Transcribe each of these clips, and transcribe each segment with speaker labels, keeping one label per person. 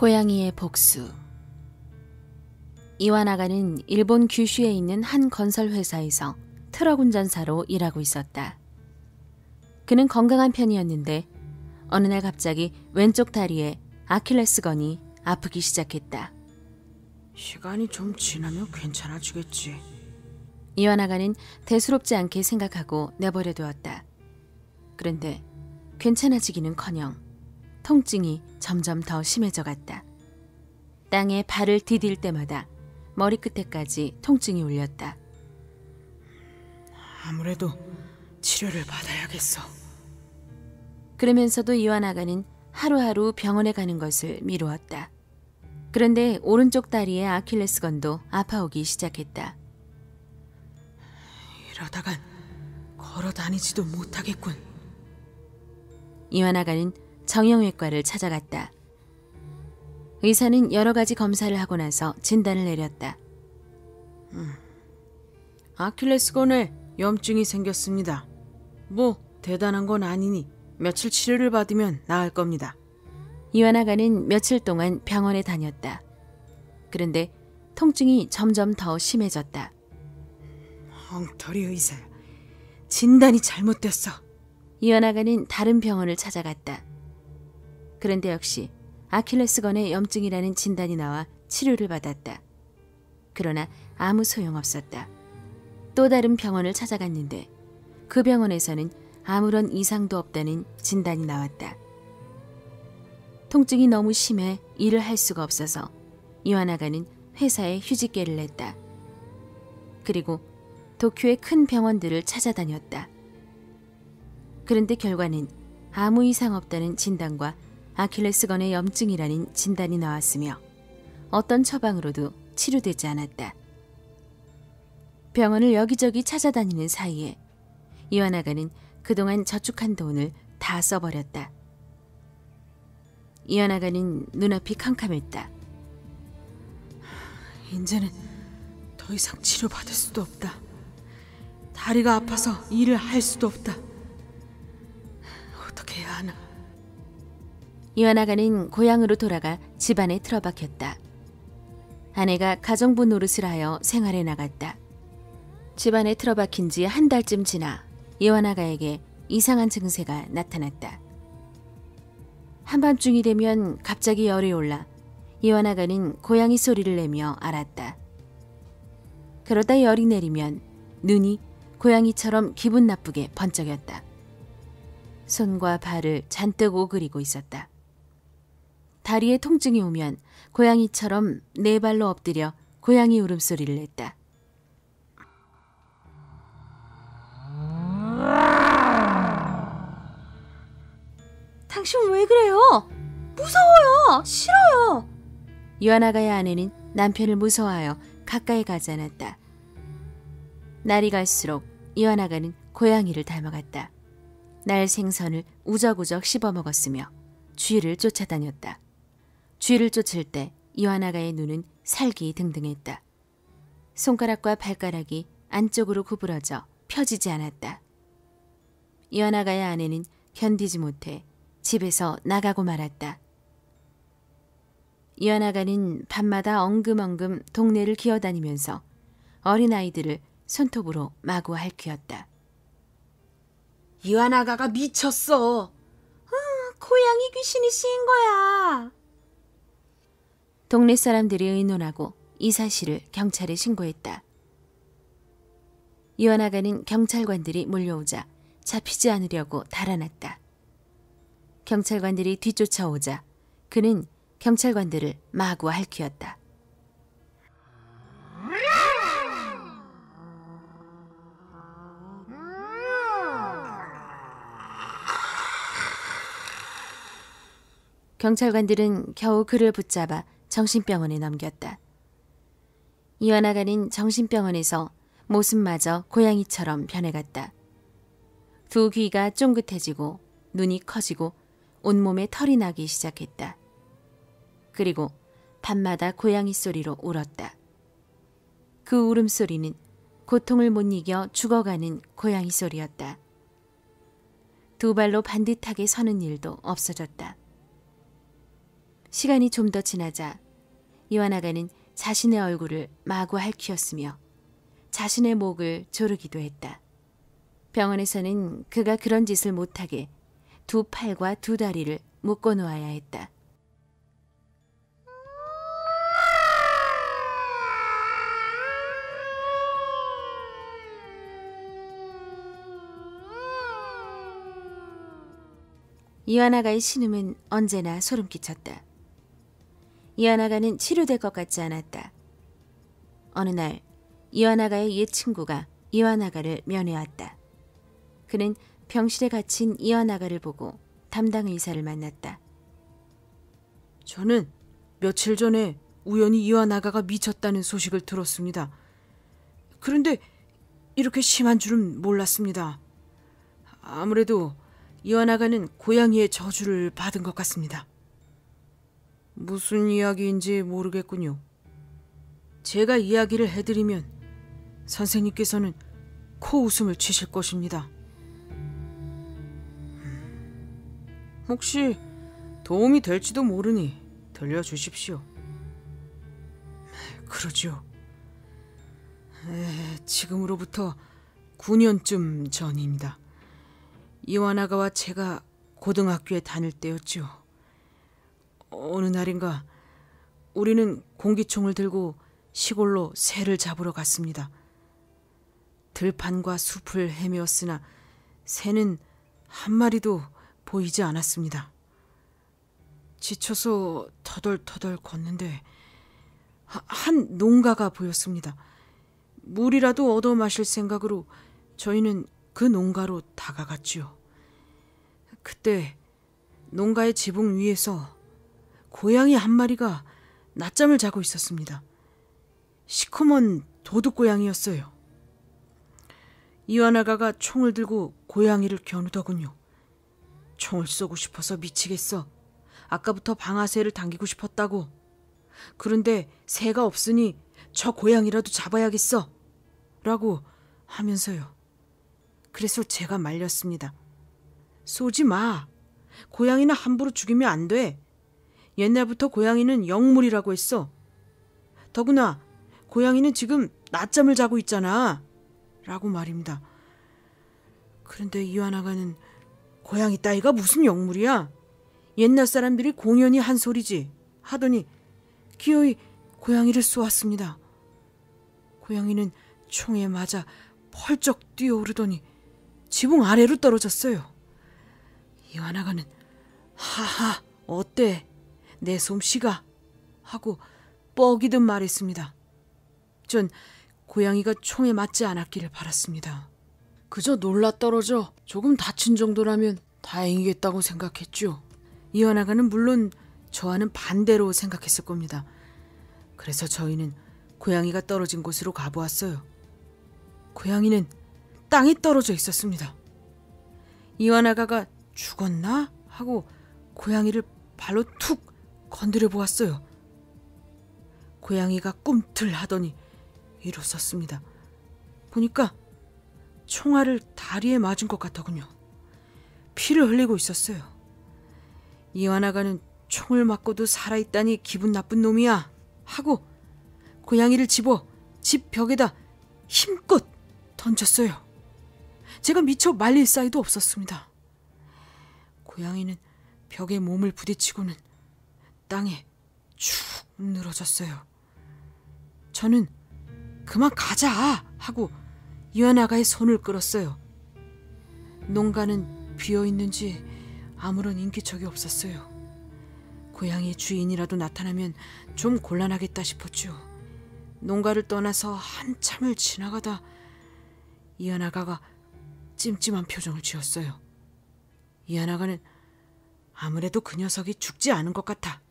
Speaker 1: 고양이의 복수. 이와나가는 일본 규슈에 있는 한 건설 회사에서 트럭 운전사로 일하고 있었다. 그는 건강한 편이었는데 어느 날 갑자기 왼쪽 다리에 아킬레스건이 아프기 시작했다.
Speaker 2: 시간이 좀 지나면 괜찮아지겠지.
Speaker 1: 이와나가는 대수롭지 않게 생각하고 내버려 두었다. 그런데 괜찮아지기는커녕 통증이 점점 더 심해져 갔다. 땅에 발을 디딜 때마다 머리끝에까지 통증이 울렸다.
Speaker 2: 아무래도 치료를 받아야겠어.
Speaker 1: 그러면서도 이와나가는 하루하루 병원에 가는 것을 미루었다. 그런데 오른쪽 다리의 아킬레스건도 아파오기 시작했다.
Speaker 2: 이러다간 걸어 다니지도 못하겠군.
Speaker 1: 이와나가는 정형외과를 찾아갔다. 의사는 여러 가지 검사를 하고 나서 진단을 내렸다.
Speaker 2: 아킬레스건에 염증이 생겼습니다. 뭐 대단한 건 아니니 며칠 치료를 받으면 나을 겁니다.
Speaker 1: 이와나가는 며칠 동안 병원에 다녔다. 그런데 통증이 점점 더 심해졌다.
Speaker 2: 엉터리 의사, 진단이 잘못됐어.
Speaker 1: 이와나가는 다른 병원을 찾아갔다. 그런데 역시 아킬레스건의 염증이라는 진단이 나와 치료를 받았다. 그러나 아무 소용없었다. 또 다른 병원을 찾아갔는데 그 병원에서는 아무런 이상도 없다는 진단이 나왔다. 통증이 너무 심해 일을 할 수가 없어서 이와나가는 회사에 휴직계를 냈다. 그리고 도쿄의 큰 병원들을 찾아다녔다. 그런데 결과는 아무 이상 없다는 진단과 아킬레스건의 염증이라는 진단이 나왔으며 어떤 처방으로도 치료되지 않았다. 병원을 여기저기 찾아다니는 사이에 이와나가는 그동안 저축한 돈을 다 써버렸다. 이와나가는 눈앞이 캄캄했다.
Speaker 2: 이제는 더 이상 치료받을 수도 없다. 다리가 아파서 일을 할 수도 없다. 어떻게 해야 하나?
Speaker 1: 이와나가는 고향으로 돌아가 집안에 틀어박혔다. 아내가 가정부 노릇을 하여 생활에 나갔다. 집안에 틀어박힌 지 한 달쯤 지나 이와나가에게 이상한 증세가 나타났다. 한밤중이 되면 갑자기 열이 올라 이와나가는 고양이 소리를 내며 앓았다. 그러다 열이 내리면 눈이 고양이처럼 기분 나쁘게 번쩍였다. 손과 발을 잔뜩 오그리고 있었다. 다리에 통증이 오면 고양이처럼 네 발로 엎드려 고양이 울음소리를 냈다.
Speaker 3: 당신 왜 그래요? 무서워요. 싫어요.
Speaker 1: 이와나가의 아내는 남편을 무서워하여 가까이 가지 않았다. 날이 갈수록 이와나가는 고양이를 닮아갔다. 날 생선을 우적우적 씹어먹었으며 쥐를 쫓아다녔다. 쥐를 쫓을 때 이와나가의 눈은 살기등등했다. 손가락과 발가락이 안쪽으로 구부러져 펴지지 않았다. 이와나가의 아내는 견디지 못해 집에서 나가고 말았다. 이와나가는 밤마다 엉금엉금 동네를 기어다니면서 어린아이들을 손톱으로 마구 핥히었다.
Speaker 2: 이와나가가 미쳤어.
Speaker 3: 고양이 귀신이 씌인 거야.
Speaker 1: 동네 사람들이 의논하고 이 사실을 경찰에 신고했다. 이와나가는 경찰관들이 몰려오자 잡히지 않으려고 달아났다. 경찰관들이 뒤쫓아오자 그는 경찰관들을 마구 핥히었다. 경찰관들은 겨우 그를 붙잡아 정신병원에 넘겼다. 이와나가는 정신병원에서 모습마저 고양이처럼 변해갔다. 두 귀가 쫑긋해지고 눈이 커지고 온몸에 털이 나기 시작했다. 그리고 밤마다 고양이 소리로 울었다. 그 울음소리는 고통을 못 이겨 죽어가는 고양이 소리였다. 두 발로 반듯하게 서는 일도 없어졌다. 시간이 좀 더 지나자 이완아가는 자신의 얼굴을 마구 핥히었으며 자신의 목을 조르기도 했다. 병원에서는 그가 그런 짓을 못하게 두 팔과 두 다리를 묶어 놓아야 했다. 이완아가의 신음은 언제나 소름 끼쳤다. 이완아가는 치료될 것 같지 않았다. 어느 날 이완아가의 옛 친구가 이완아가를 면회왔다. 그는 병실에 갇힌 이완아가를 보고 담당 의사를 만났다.
Speaker 2: 저는 며칠 전에 우연히 이완아가가 미쳤다는 소식을 들었습니다. 그런데 이렇게 심한 줄은 몰랐습니다. 아무래도 이완아가는 고양이의 저주를 받은 것 같습니다. 무슨 이야기인지 모르겠군요. 제가 이야기를 해드리면 선생님께서는 코웃음을 치실 것입니다. 혹시 도움이 될지도 모르니 들려주십시오. 그러죠. 지금으로부터 9년쯤 전입니다. 이완아가와 제가 고등학교에 다닐 때였죠. 어느 날인가 우리는 공기총을 들고 시골로 새를 잡으러 갔습니다. 들판과 숲을 헤매었으나 새는 한 마리도 보이지 않았습니다. 지쳐서 터덜터덜 걷는데 한 농가가 보였습니다. 물이라도 얻어 마실 생각으로 저희는 그 농가로 다가갔지요. 그때 농가의 지붕 위에서 고양이 한 마리가 낮잠을 자고 있었습니다. 시커먼 도둑고양이였어요. 이완아가가 총을 들고 고양이를 겨누더군요. 총을 쏘고 싶어서 미치겠어. 아까부터 방아쇠를 당기고 싶었다고. 그런데 새가 없으니 저 고양이라도 잡아야겠어. 라고 하면서요. 그래서 제가 말렸습니다. 쏘지 마. 고양이는 함부로 죽이면 안 돼. 옛날부터 고양이는 영물이라고 했어. 더구나 고양이는 지금 낮잠을 자고 있잖아. 라고 말입니다. 그런데 이완아가는 고양이 따위가 무슨 영물이야? 옛날 사람들이 공연히 한 소리지 하더니 기어이 고양이를 쏘았습니다. 고양이는 총에 맞아 펄쩍 뛰어오르더니 지붕 아래로 떨어졌어요. 이완아가는 하하 어때? 내 솜씨가? 하고 뻐기듯 말했습니다. 전 고양이가 총에 맞지 않았기를 바랐습니다. 그저 놀라 떨어져 조금 다친 정도라면 다행이겠다고 생각했죠. 이완아가는 물론 저와는 반대로 생각했을 겁니다. 그래서 저희는 고양이가 떨어진 곳으로 가보았어요. 고양이는 땅에 떨어져 있었습니다. 이완아가가 죽었나? 하고 고양이를 발로 툭 건드려 보았어요. 고양이가 꿈틀하더니 일어섰습니다. 보니까 총알을 다리에 맞은 것 같더군요. 피를 흘리고 있었어요. 이완아가는 총을 맞고도 살아있다니 기분 나쁜 놈이야 하고 고양이를 집어 집 벽에다 힘껏 던졌어요. 제가 미처 말릴 사이도 없었습니다. 고양이는 벽에 몸을 부딪히고는 땅에 축 늘어졌어요. 저는 그만 가자 하고 이완아가의 손을 끌었어요. 농가는 비어있는지 아무런 인기척이 없었어요. 고양이의 주인이라도 나타나면 좀 곤란하겠다 싶었죠. 농가를 떠나서 한참을 지나가다 이완아가가 찜찜한 표정을 지었어요. 이완아가는 아무래도 그 녀석이 죽지 않은 것 같아.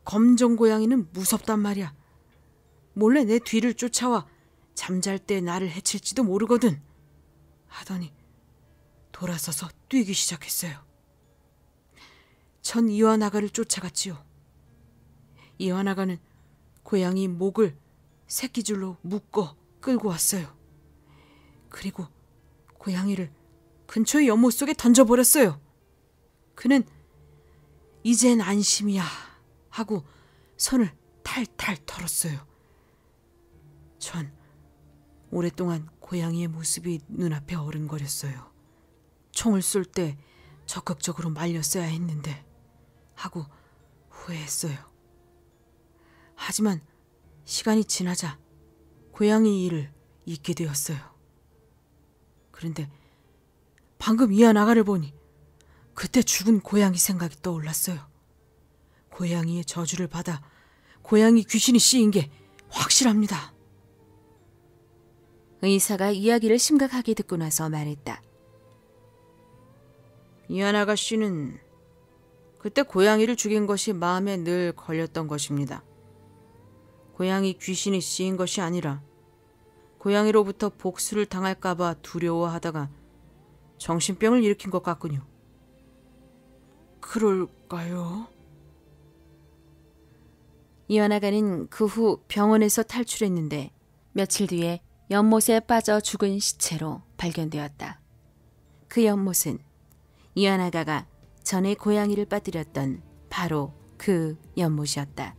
Speaker 2: 검정 고양이는 무섭단 말이야. 몰래 내 뒤를 쫓아와 잠잘 때 나를 해칠지도 모르거든 하더니 돌아서서 뛰기 시작했어요. 전 이완아가를 쫓아갔지요. 이완아가는 고양이 목을 새끼줄로 묶어 끌고 왔어요. 그리고 고양이를 근처의 연못 속에 던져버렸어요. 그는 이젠 안심이야 하고 손을 탈탈 털었어요. 전 오랫동안 고양이의 모습이 눈앞에 어른거렸어요. 총을 쏠 때 적극적으로 말렸어야 했는데 하고 후회했어요. 하지만 시간이 지나자 고양이 일을 잊게 되었어요. 그런데 방금 이한 아가를 보니 그때 죽은 고양이 생각이 떠올랐어요. 고양이의 저주를 받아 고양이 귀신이 씌인 게 확실합니다.
Speaker 1: 의사가 이야기를 심각하게 듣고 나서 말했다.
Speaker 2: 이한 아가씨는 그때 고양이를 죽인 것이 마음에 늘 걸렸던 것입니다. 고양이 귀신이 씌인 것이 아니라 고양이로부터 복수를 당할까봐 두려워하다가 정신병을 일으킨 것 같군요. 그럴까요?
Speaker 1: 이완아가는 그 후 병원에서 탈출했는데 며칠 뒤에 연못에 빠져 죽은 시체로 발견되었다. 그 연못은 이완아가가 전에 고양이를 빠뜨렸던 바로 그 연못이었다.